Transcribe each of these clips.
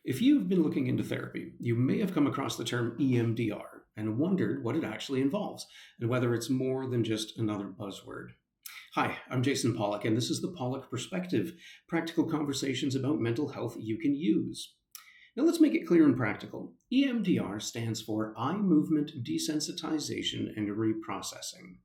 If you've been looking into therapy, you may have come across the term EMDR and wondered what it actually involves and whether it's more than just another buzzword. Hi, I'm Jason Pollock, and this is the Pollock Perspective, practical conversations about mental health you can use. Now let's make it clear and practical. EMDR stands for Eye Movement Desensitization and Reprocessing.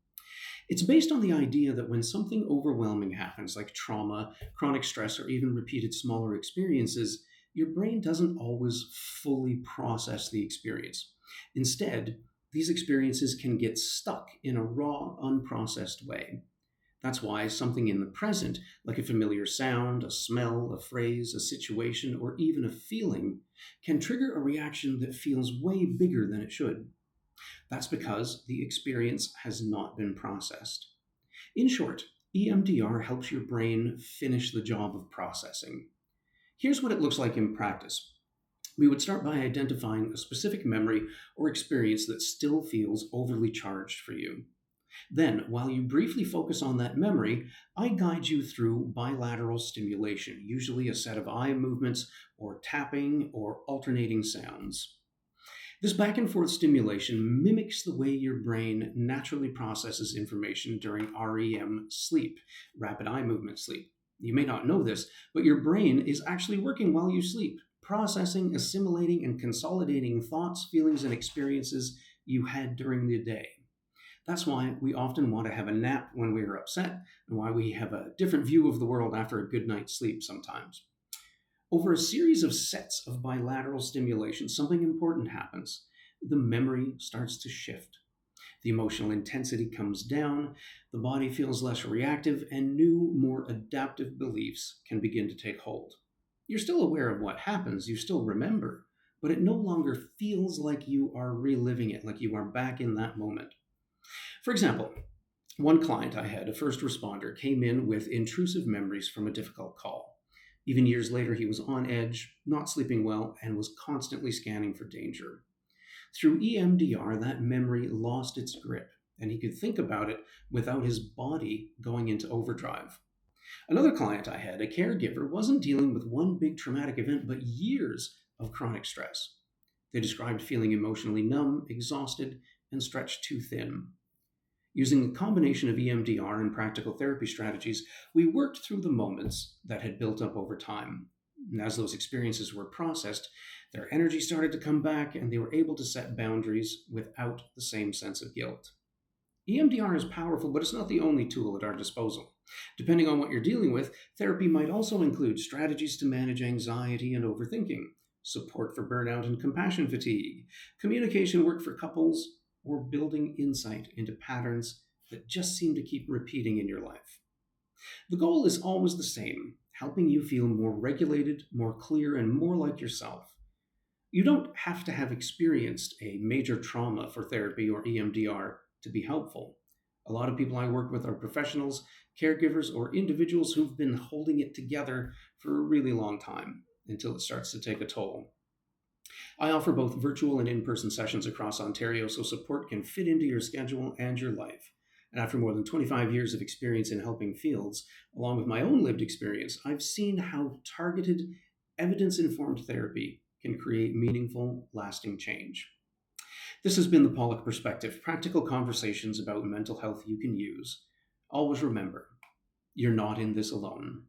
It's based on the idea that when something overwhelming happens, like trauma, chronic stress, or even repeated smaller experiences, your brain doesn't always fully process the experience. Instead, these experiences can get stuck in a raw, unprocessed way. That's why something in the present, like a familiar sound, a smell, a phrase, a situation, or even a feeling, can trigger a reaction that feels way bigger than it should. That's because the experience has not been processed. In short, EMDR helps your brain finish the job of processing. Here's what it looks like in practice. We would start by identifying a specific memory or experience that still feels overly charged for you. Then, while you briefly focus on that memory, I guide you through bilateral stimulation, usually a set of eye movements or tapping or alternating sounds. This back and forth stimulation mimics the way your brain naturally processes information during REM sleep, rapid eye movement sleep. You may not know this, but your brain is actually working while you sleep, processing, assimilating, and consolidating thoughts, feelings, and experiences you had during the day. That's why we often want to have a nap when we are upset, and why we have a different view of the world after a good night's sleep sometimes. Over a series of sets of bilateral stimulation, something important happens. The memory starts to shift. The emotional intensity comes down, the body feels less reactive, and new, more adaptive beliefs can begin to take hold. You're still aware of what happens, you still remember, but it no longer feels like you are reliving it, like you are back in that moment. For example, one client I had, a first responder, came in with intrusive memories from a difficult call. Even years later, he was on edge, not sleeping well, and was constantly scanning for danger. Through EMDR, that memory lost its grip, and he could think about it without his body going into overdrive. Another client I had, a caregiver, wasn't dealing with one big traumatic event, but years of chronic stress. They described feeling emotionally numb, exhausted, and stretched too thin. Using a combination of EMDR and practical therapy strategies, we worked through the moments that had built up over time. And as those experiences were processed, their energy started to come back and they were able to set boundaries without the same sense of guilt. EMDR is powerful, but it's not the only tool at our disposal. Depending on what you're dealing with, therapy might also include strategies to manage anxiety and overthinking, support for burnout and compassion fatigue, communication work for couples, or building insight into patterns that just seem to keep repeating in your life. The goal is always the same, helping you feel more regulated, more clear, and more like yourself. You don't have to have experienced a major trauma for therapy or EMDR to be helpful. A lot of people I work with are professionals, caregivers, or individuals who've been holding it together for a really long time until it starts to take a toll. I offer both virtual and in-person sessions across Ontario so support can fit into your schedule and your life. And after more than 25 years of experience in helping fields, along with my own lived experience, I've seen how targeted, evidence-informed therapy can create meaningful, lasting change. This has been the Pollock Perspective, practical conversations about mental health you can use. Always remember, you're not in this alone.